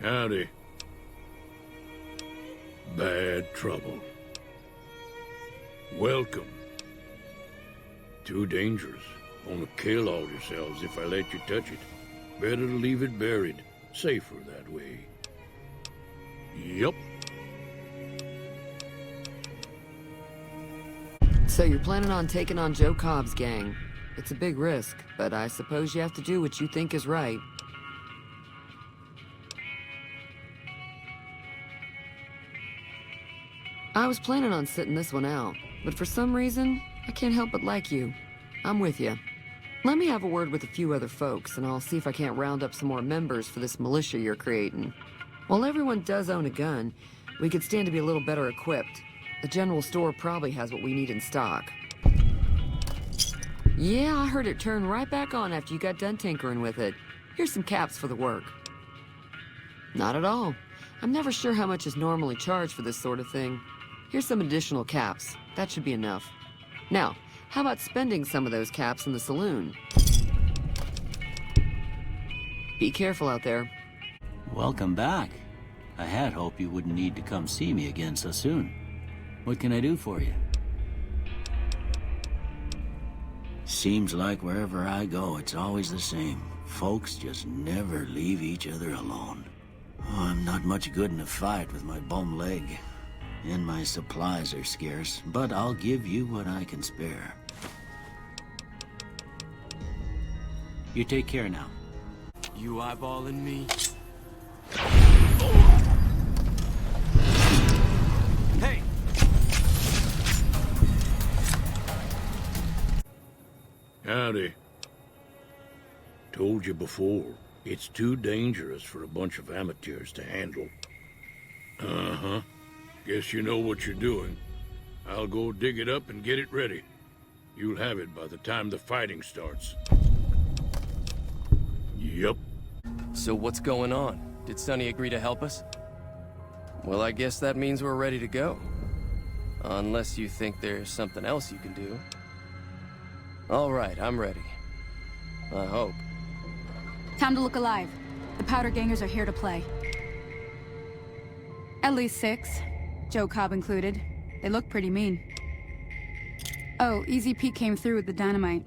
Howdy. Bad trouble. Welcome. Too dangerous. Wanna kill all yourselves if I let you touch it. Better to leave it buried. Safer that way. Yup. So you're planning on taking on Joe Cobb's gang. It's a big risk, but I suppose you have to do what you think is right. I was planning on sitting this one out, but for some reason, I can't help but like you. I'm with you. Let me have a word with a few other folks, and I'll see if I can't round up some more members for this militia you're creating. While everyone does own a gun, we could stand to be a little better equipped. The general store probably has what we need in stock. Yeah, I heard it turn right back on after you got done tinkering with it. Here's some caps for the work. Not at all. I'm never sure how much is normally charged for this sort of thing. Here's some additional caps. That should be enough. Now, how about spending some of those caps in the saloon? Be careful out there. Welcome back. I had hoped you wouldn't need to come see me again so soon. What can I do for you? Seems like wherever I go, it's always the same. Folks just never leave each other alone. Oh, I'm not much good in a fight with my bum leg. And my supplies are scarce, but I'll give you what I can spare. You take care now. You eyeballing me? Hey! Howdy. Told you before, it's too dangerous for a bunch of amateurs to handle. Uh-huh. Guess you know what you're doing. I'll go dig it up and get it ready. You'll have it by the time the fighting starts. Yup. So what's going on? Did Sonny agree to help us? Well, I guess that means we're ready to go. Unless you think there's something else you can do. All right, I'm ready. I hope. Time to look alive. The Powder Gangers are here to play. At least 6. Joe Cobb included. They look pretty mean. Oh, Easy Pete came through with the dynamite.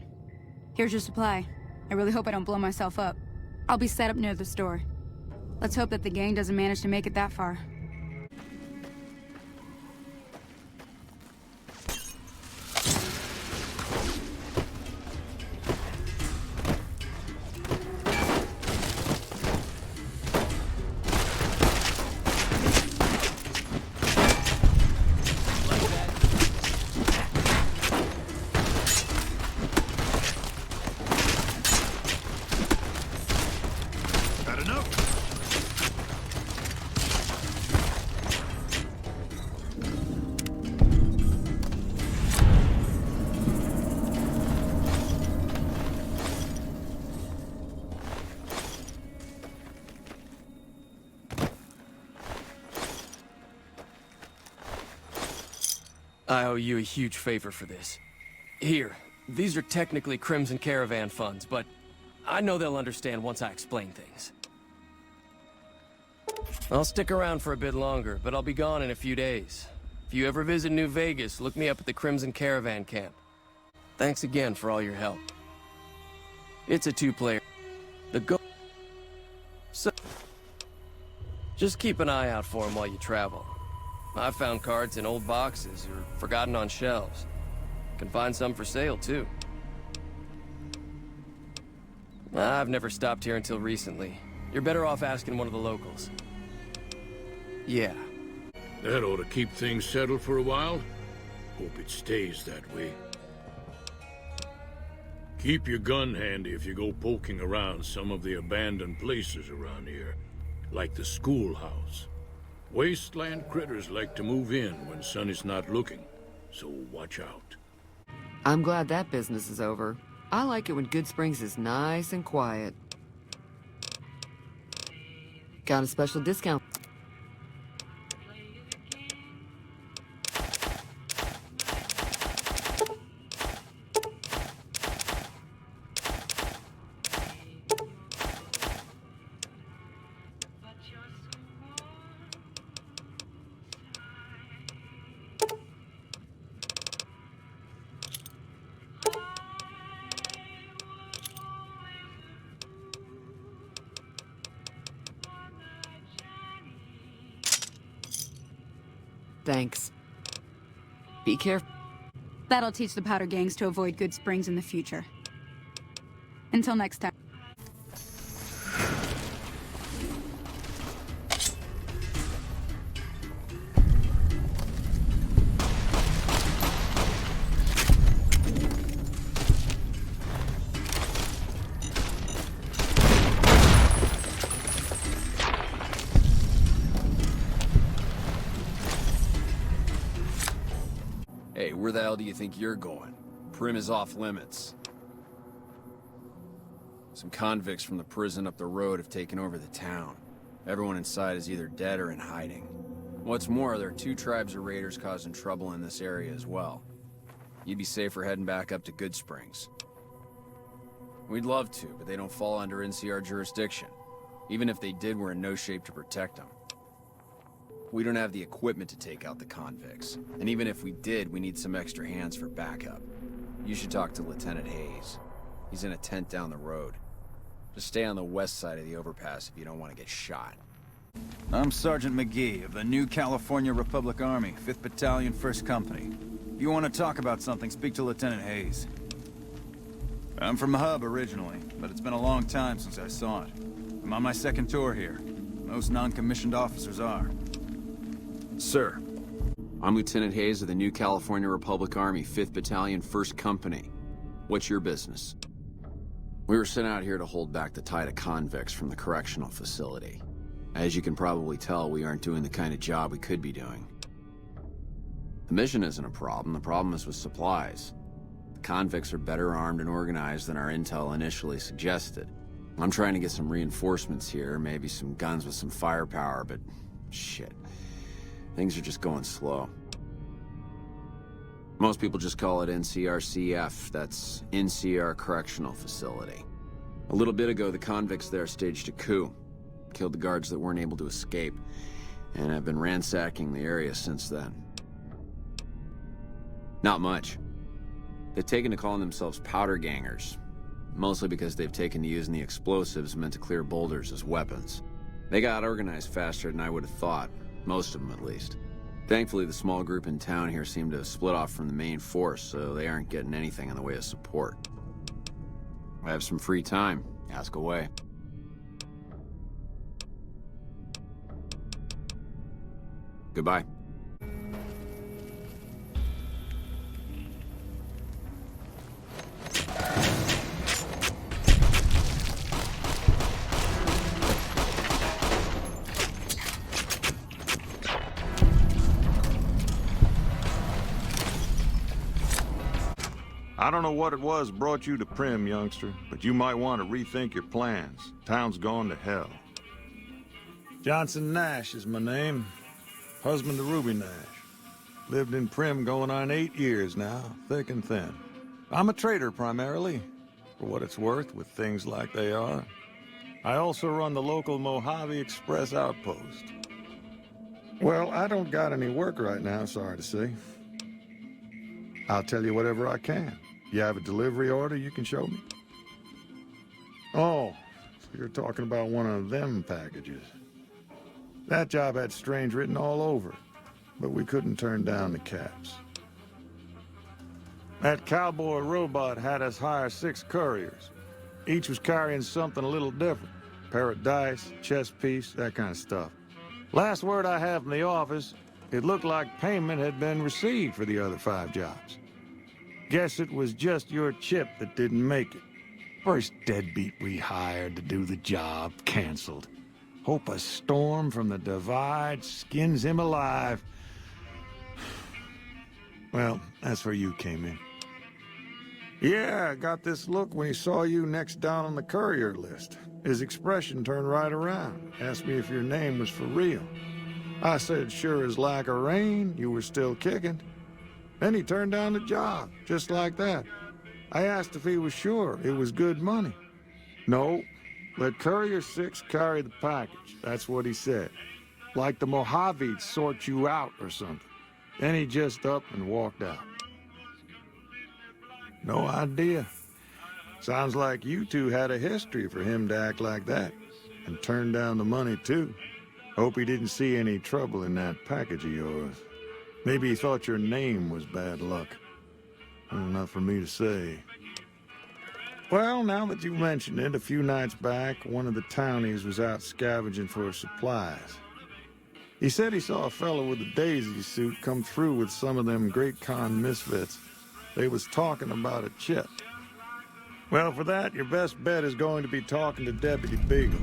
Here's your supply. I really hope I don't blow myself up. I'll be set up near the store. Let's hope that the gang doesn't manage to make it that far. I owe you a huge favor for this. Here, these are technically Crimson Caravan funds, but I know they'll understand once I explain things. I'll stick around for a bit longer, but I'll be gone in a few days. If you ever visit New Vegas, look me up at the Crimson Caravan camp. Thanks again for all your help. It's a 2-player. So, just keep an eye out for him while you travel. I found cards in old boxes or forgotten on shelves. Can find some for sale, too. I've never stopped here until recently. You're better off asking one of the locals. Yeah. That ought to keep things settled for a while. Hope it stays that way. Keep your gun handy if you go poking around some of the abandoned places around here, like the schoolhouse. Wasteland critters like to move in when Sonny's not looking, so watch out. I'm glad that business is over. I like it when Goodsprings is nice and quiet. Got a special discount. Thanks. Be careful. That'll teach the powder gangs to avoid Goodsprings in the future. Until next time. Hey, where the hell do you think you're going? Prim is off limits. Some convicts from the prison up the road have taken over the town. Everyone inside is either dead or in hiding. What's more, there are 2 tribes of raiders causing trouble in this area as well. You'd be safer heading back up to Goodsprings. We'd love to, but they don't fall under NCR jurisdiction. Even if they did, we're in no shape to protect them. We don't have the equipment to take out the convicts. And even if we did, we need some extra hands for backup. You should talk to Lieutenant Hayes. He's in a tent down the road. Just stay on the west side of the overpass if you don't want to get shot. I'm Sergeant McGee of the New California Republic Army, 5th Battalion, 1st Company. If you want to talk about something, speak to Lieutenant Hayes. I'm from the hub originally, but it's been a long time since I saw it. I'm on my 2nd tour here. Most non-commissioned officers are. Sir, I'm Lieutenant Hayes of the New California Republic Army, 5th Battalion, 1st Company. What's your business? We were sent out here to hold back the tide of convicts from the correctional facility. As you can probably tell, we aren't doing the kind of job we could be doing. The mission isn't a problem, the problem is with supplies. The convicts are better armed and organized than our intel initially suggested. I'm trying to get some reinforcements here, maybe some guns with some firepower, but shit. Things are just going slow. Most people just call it NCRCF, that's NCR Correctional Facility. A little bit ago, the convicts there staged a coup. Killed the guards that weren't able to escape, and have been ransacking the area since then. Not much. They've taken to calling themselves powder gangers, mostly because they've taken to using the explosives meant to clear boulders as weapons. They got organized faster than I would have thought. Most of them, at least. Thankfully, the small group in town here seem to have split off from the main force, so they aren't getting anything in the way of support. I have some free time. Ask away. Goodbye. I don't know what it was brought you to Prim, youngster, but you might want to rethink your plans. Town's gone to hell. Johnson Nash is my name. Husband to Ruby Nash. Lived in Prim going on 8 years now, thick and thin. I'm a trader primarily, for what it's worth with things like they are. I also run the local Mojave Express outpost. Well, I don't got any work right now, sorry to say. I'll tell you whatever I can. You have a delivery order you can show me? Oh, so you're talking about one of them packages. That job had strange written all over it, but we couldn't turn down the caps. That cowboy robot had us hire 6 couriers. Each was carrying something a little different. Pair of dice, chess piece, that kind of stuff. Last word I have from the office, it looked like payment had been received for the other 5 jobs. Guess it was just your chip that didn't make it. First deadbeat we hired to do the job canceled. Hope a storm from the divide skins him alive. Well, that's where you came in. Yeah, I got this look when he saw you next down on the courier list. His expression turned right around. Asked me if your name was for real. I said, sure as lack of rain, you were still kicking. Then he turned down the job, just like that. I asked if he was sure it was good money. No, let Courier 6 carry the package. That's what he said. Like the Mojave'd sort you out or something. Then he just up and walked out. No idea. Sounds like you two had a history for him to act like that. And turn down the money, too. Hope he didn't see any trouble in that package of yours. Maybe he thought your name was bad luck. Not for me to say. Well, now that you mention it, a few nights back, one of the townies was out scavenging for supplies. He said he saw a fellow with a daisy suit come through with some of them Great Khan misfits. They was talking about a chip. Well, for that, your best bet is going to be talking to Deputy Beagle.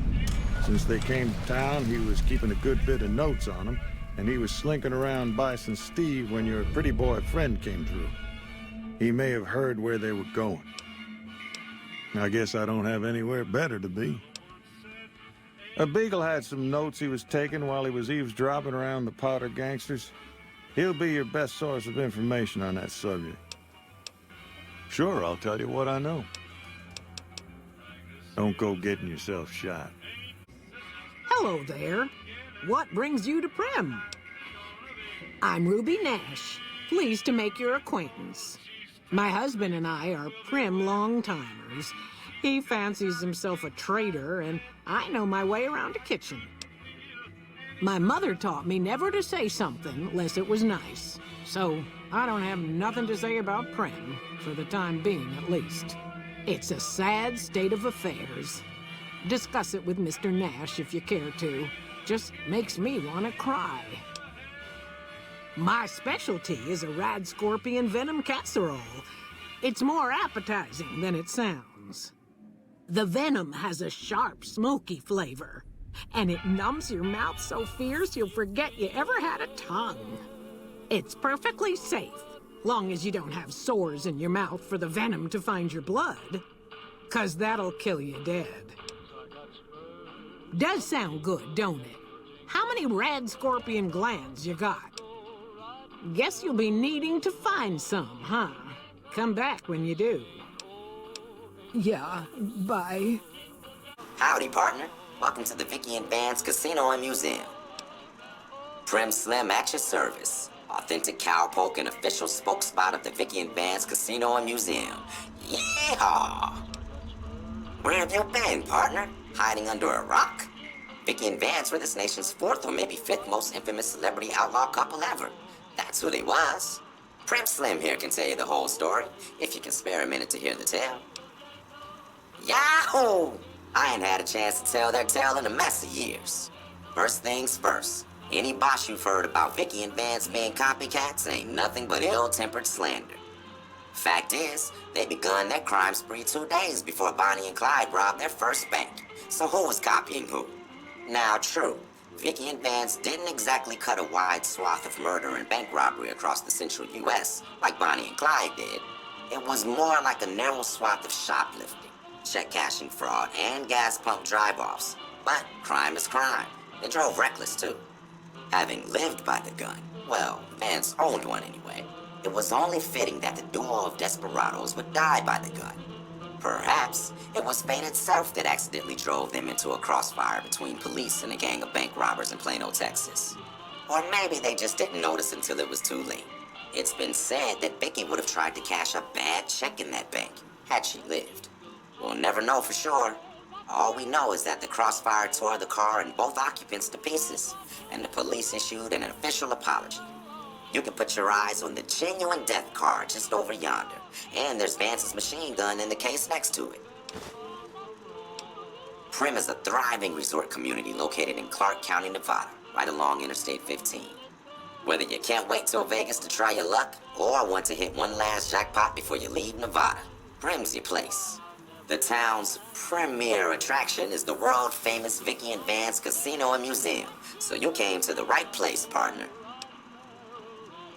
Since they came to town, he was keeping a good bit of notes on them, and he was slinking around Bison Steve when your pretty boy friend came through. He may have heard where they were going. I guess I don't have anywhere better to be. Beagle had some notes he was taking while he was eavesdropping around the Potter gangsters. He'll be your best source of information on that subject. Sure, I'll tell you what I know. Don't go getting yourself shot. Hello there. What brings you to Prim? I'm Ruby Nash. Pleased to make your acquaintance. My husband and I are Prim long-timers. He fancies himself a trader, and I know my way around a kitchen. My mother taught me never to say something unless it was nice. So I don't have nothing to say about Prim, for the time being at least. It's a sad state of affairs. Discuss it with Mr. Nash if you care to. Just makes me want to cry. My specialty is a rad scorpion venom casserole. It's more appetizing than it sounds. The venom has a sharp, smoky flavor, and it numbs your mouth so fierce you'll forget you ever had a tongue. It's perfectly safe, long as you don't have sores in your mouth for the venom to find your blood, 'cause that'll kill you dead. Does sound good, don't it? How many rad scorpion glands you got? Guess you'll be needing to find some, huh? Come back when you do. Yeah, bye. Howdy, partner. Welcome to the Vicky and Vance Casino and Museum. Prim Slim at your service. Authentic cowpoke and official spokespot of the Vicky and Vance Casino and Museum. Yeehaw! Where have you been, partner? Hiding under a rock? Vicky and Vance were this nation's fourth or maybe fifth most infamous celebrity outlaw couple ever. That's who they was. Prim Slim here can tell you the whole story, if you can spare a minute to hear the tale. Yahoo! I ain't had a chance to tell their tale in a mess of years. First things first, any bosh you've heard about Vicky and Vance being copycats ain't nothing but ill-tempered slander. Fact is, they begun their crime spree 2 days before Bonnie and Clyde robbed their first bank. So who was copying who? Now, true, Vicky and Vance didn't exactly cut a wide swath of murder and bank robbery across the central U.S. like Bonnie and Clyde did. It was more like a narrow swath of shoplifting, check cashing fraud, and gas pump drive-offs. But crime is crime. They drove reckless, too. Having lived by the gun, well, Vance owned one anyway, it was only fitting that the duo of desperados would die by the gun. Perhaps it was fate itself that accidentally drove them into a crossfire between police and a gang of bank robbers in Plano, Texas. Or maybe they just didn't notice until it was too late. It's been said that Vicky would have tried to cash a bad check in that bank, had she lived. We'll never know for sure. All we know is that the crossfire tore the car and both occupants to pieces, and the police issued an official apology. You can put your eyes on the genuine death car just over yonder, and there's Vance's machine gun in the case next to it. Prim is a thriving resort community located in Clark County, Nevada, right along Interstate 15. Whether you can't wait till Vegas to try your luck, or want to hit one last jackpot before you leave Nevada, Prim's your place. The town's premier attraction is the world-famous Vicky and Vance Casino and Museum, so you came to the right place, partner.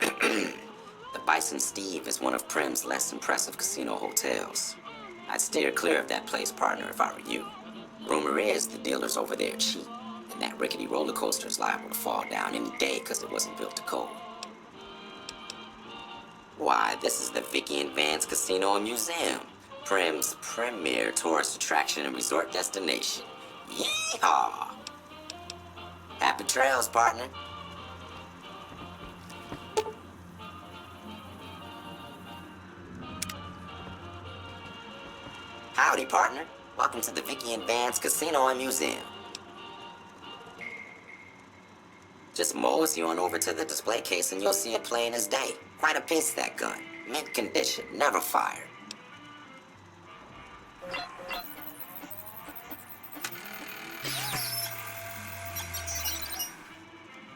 The Bison Steve is one of Prim's less impressive casino hotels. I'd steer clear of that place, partner, if I were you. Rumor is the dealers over there cheap, and that rickety roller coaster is liable to fall down any day because it wasn't built to code. Why, this is the Vicky and Vance Casino and Museum, Prim's premier tourist attraction and resort destination. Yeehaw! Happy trails, partner. Howdy, partner. Welcome to the Vicky and Vance Casino and Museum. Just mosey on over to the display case and you'll see it plain as day. Quite a piece, that gun. Mint condition, never fired.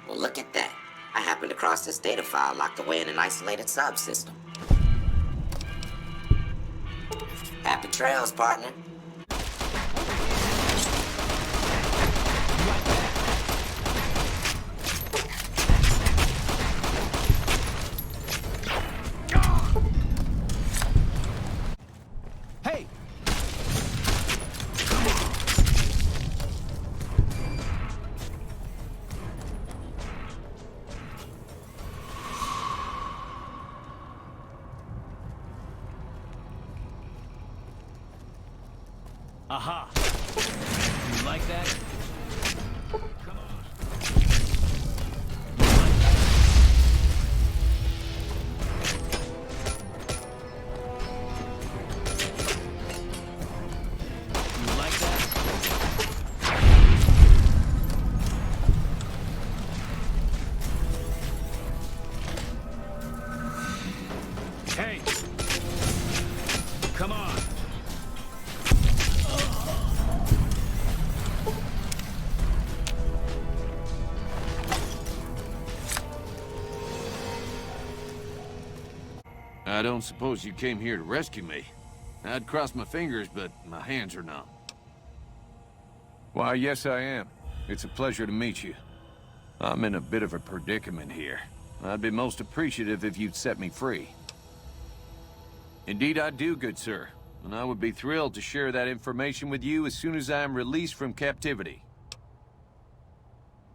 Well, look at that. I happened across this data file locked away in an isolated subsystem. Happy trails, partner. Hey! Aha! You like that? Come on. You like that? Hey! Come on! I don't suppose you came here to rescue me. I'd cross my fingers, but my hands are numb. Why, yes I am. It's a pleasure to meet you. I'm in a bit of a predicament here. I'd be most appreciative if you'd set me free. Indeed I do, good sir. And I would be thrilled to share that information with you as soon as I am released from captivity.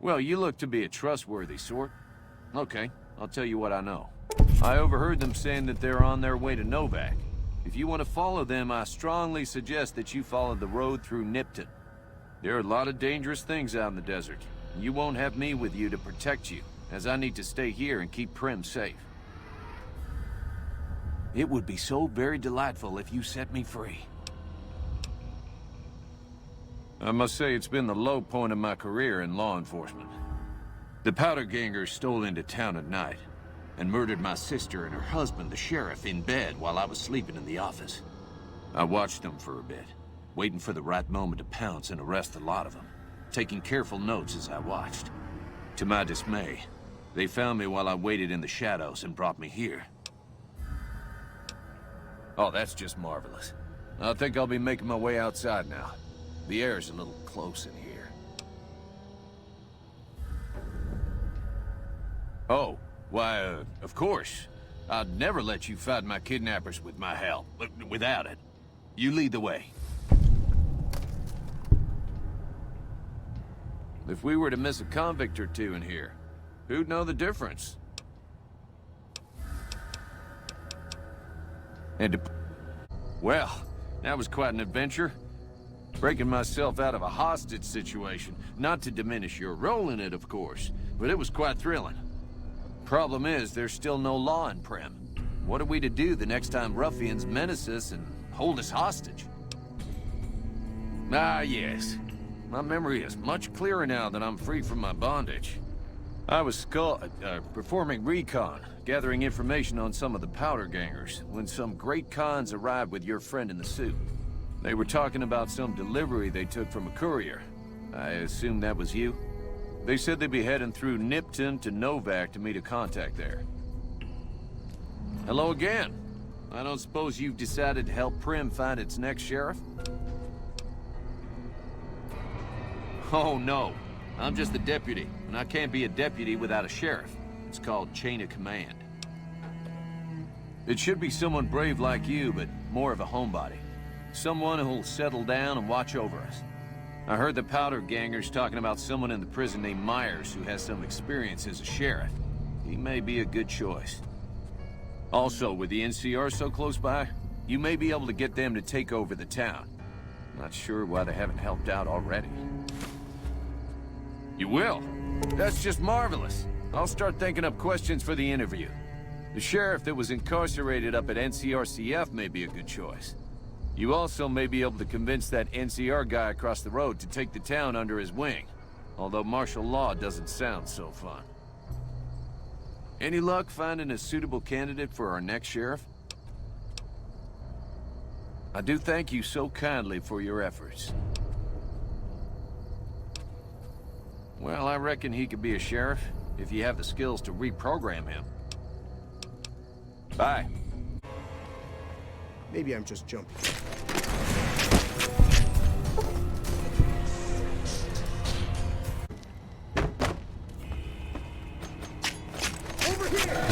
Well, you look to be a trustworthy sort. Okay, I'll tell you what I know. I overheard them saying that they're on their way to Novak. If you want to follow them, I strongly suggest that you follow the road through Nipton. There are a lot of dangerous things out in the desert. And you won't have me with you to protect you, as I need to stay here and keep Prim safe. It would be so very delightful if you set me free. I must say it's been the low point of my career in law enforcement. The powder gangers stole into town at night and murdered my sister and her husband, the sheriff, in bed while I was sleeping in the office. I watched them for a bit, waiting for the right moment to pounce and arrest the lot of them, taking careful notes as I watched. To my dismay, they found me while I waited in the shadows and brought me here. Oh, that's just marvelous. I think I'll be making my way outside now. The air's a little close in here. Oh, why, of course. I'd never let you fight my kidnappers with my help, without it. You lead the way. If we were to miss a convict or two in here, who'd know the difference? Well, that was quite an adventure. Breaking myself out of a hostage situation. Not to diminish your role in it, of course, but it was quite thrilling. Problem is, there's still no law in Prim. What are we to do the next time ruffians menace us and hold us hostage? Ah, yes. My memory is much clearer now that I'm free from my bondage. I was performing recon, gathering information on some of the powder gangers, when some great cons arrived with your friend in the suit. They were talking about some delivery they took from a courier. I assume that was you? They said they'd be heading through Nipton to Novak to meet a contact there. Hello again. I don't suppose you've decided to help Prim find its next sheriff? Oh, no. I'm just the deputy, and I can't be a deputy without a sheriff. It's called chain of command. It should be someone brave like you, but more of a homebody. Someone who'll settle down and watch over us. I heard the powder gangers talking about someone in the prison named Myers who has some experience as a sheriff. He may be a good choice. Also, with the NCR so close by, you may be able to get them to take over the town. Not sure why they haven't helped out already. You will? That's just marvelous. I'll start thinking up questions for the interview. The sheriff that was incarcerated up at NCRCF may be a good choice. You also may be able to convince that NCR guy across the road to take the town under his wing. Although martial law doesn't sound so fun. Any luck finding a suitable candidate for our next sheriff? I do thank you so kindly for your efforts. Well, I reckon he could be a sheriff if you have the skills to reprogram him. Bye. Maybe I'm just jumpy. Over here!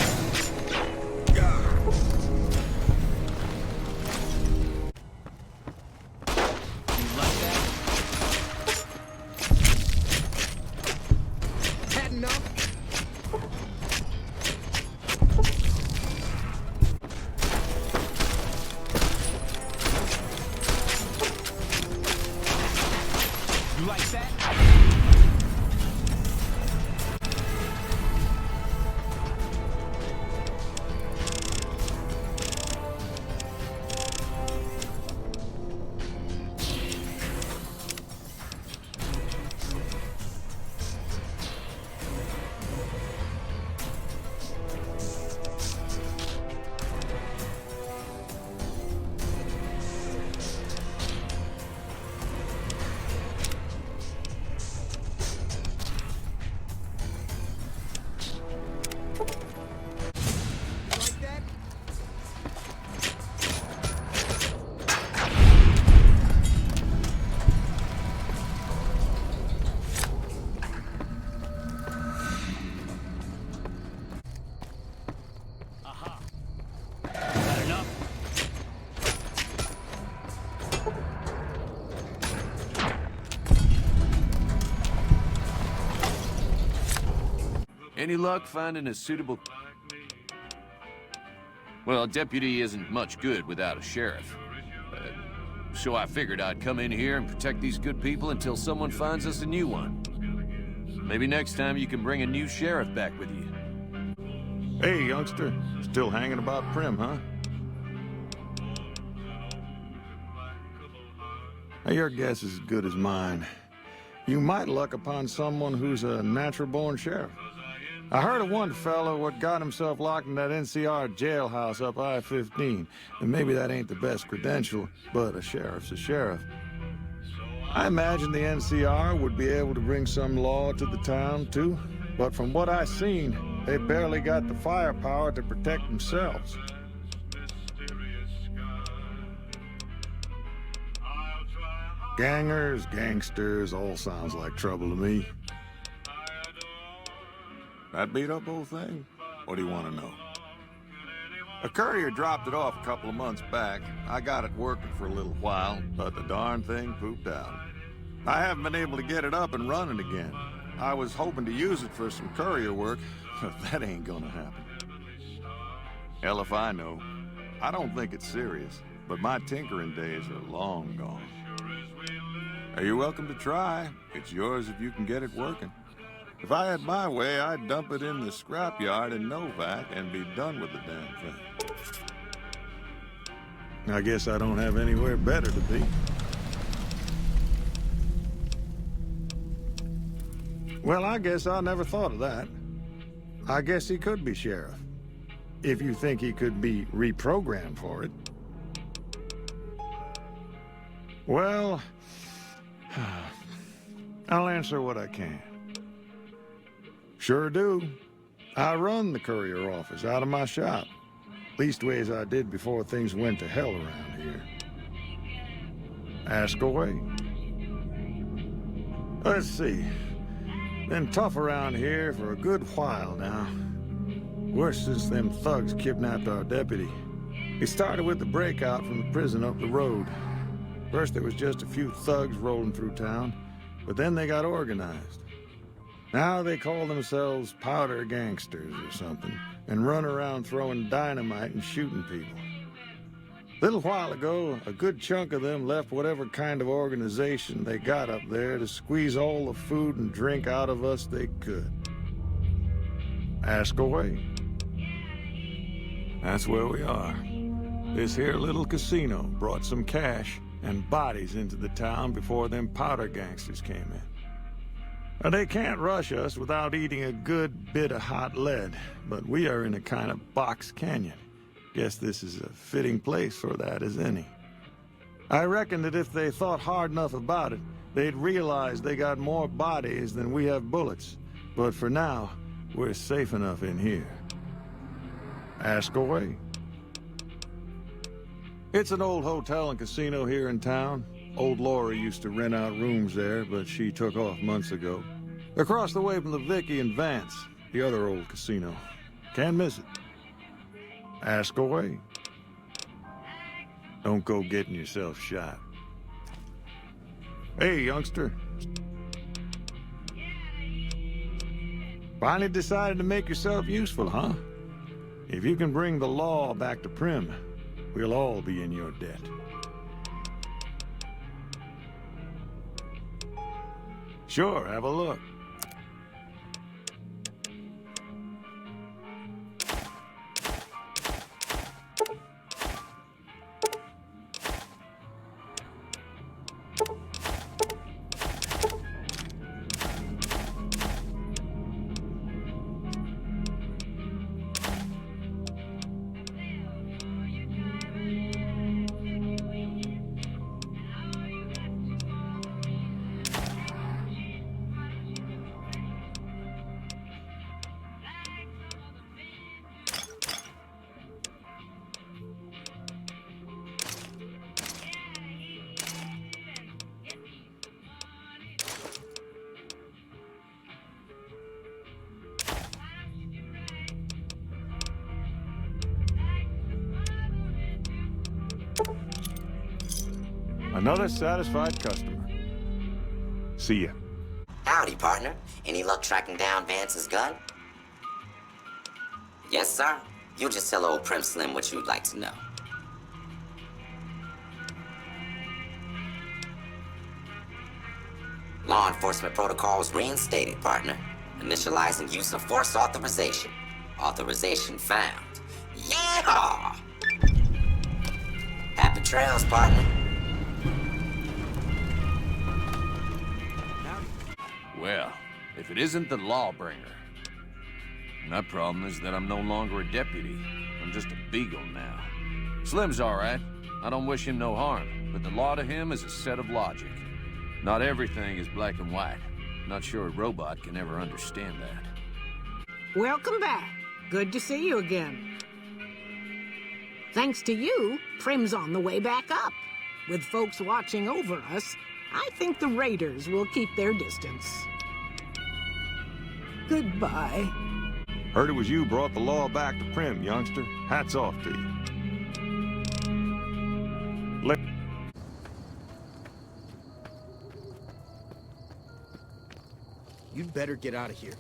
Any luck finding a suitable... Well, a deputy isn't much good without a sheriff. So I figured I'd come in here and protect these good people until someone finds us a new one. Maybe next time you can bring a new sheriff back with you. Hey, youngster. Still hanging about Prim, huh? Now, your guess is as good as mine. You might luck upon someone who's a natural-born sheriff. I heard of one fellow what got himself locked in that NCR jailhouse up I-15, and maybe that ain't the best credential, but a sheriff's a sheriff. I imagine the NCR would be able to bring some law to the town, too, but from what I seen, they barely got the firepower to protect themselves. Gangers, gangsters, all sounds like trouble to me. That beat up whole thing? What do you want to know? A courier dropped it off a couple of months back. I got it working for a little while, but the darn thing pooped out. I haven't been able to get it up and running again. I was hoping to use it for some courier work, but that ain't gonna happen. Hell if I know. I don't think it's serious, but my tinkering days are long gone. You're welcome to try. It's yours if you can get it working. If I had my way, I'd dump it in the scrapyard in Novak and be done with the damn thing. I guess I don't have anywhere better to be. Well, I guess I never thought of that. I guess he could be sheriff. If you think he could be reprogrammed for it. Well, I'll answer what I can. Sure do. I run the courier office out of my shop. Leastways I did before things went to hell around here. Ask away. Let's see. Been tough around here for a good while now. Worse since them thugs kidnapped our deputy. It started with the breakout from the prison up the road. First there was just a few thugs rolling through town, but then they got organized. Now they call themselves powder gangsters or something, and run around throwing dynamite and shooting people. A little while ago, a good chunk of them left whatever kind of organization they got up there to squeeze all the food and drink out of us they could. Ask away. That's where we are. This here little casino brought some cash and bodies into the town before them powder gangsters came in. They can't rush us without eating a good bit of hot lead, but we are in a kind of box canyon. Guess this is a fitting place for that as any. I reckon that if they thought hard enough about it, they'd realize they got more bodies than we have bullets. But for now, we're safe enough in here. Ask away. It's an old hotel and casino here in town. Old Laura used to rent out rooms there, but she took off months ago. Across the way from the Vicky and Vance, the other old casino. Can't miss it. Ask away. Don't go getting yourself shot. Hey, youngster. Finally decided to make yourself useful, huh? If you can bring the law back to Prim, we'll all be in your debt. Sure, have a look. Another satisfied customer. See ya. Howdy, partner. Any luck tracking down Vance's gun? Yes, sir. You just tell old Prim Slim what you'd like to know. Law enforcement protocols reinstated, partner. Initializing use of force authorization. Authorization found. Yeah! Happy trails, partner. Well, if it isn't the lawbringer. My problem is that I'm no longer a deputy. I'm just a beagle now. Slim's all right. I don't wish him no harm, but the law to him is a set of logic. Not everything is black and white. Not sure a robot can ever understand that. Welcome back. Good to see you again. Thanks to you, Prim's on the way back up. With folks watching over us, I think the raiders will keep their distance. Goodbye. Heard it was you brought the law back to Prim, youngster. Hats off to you. You'd better get out of here.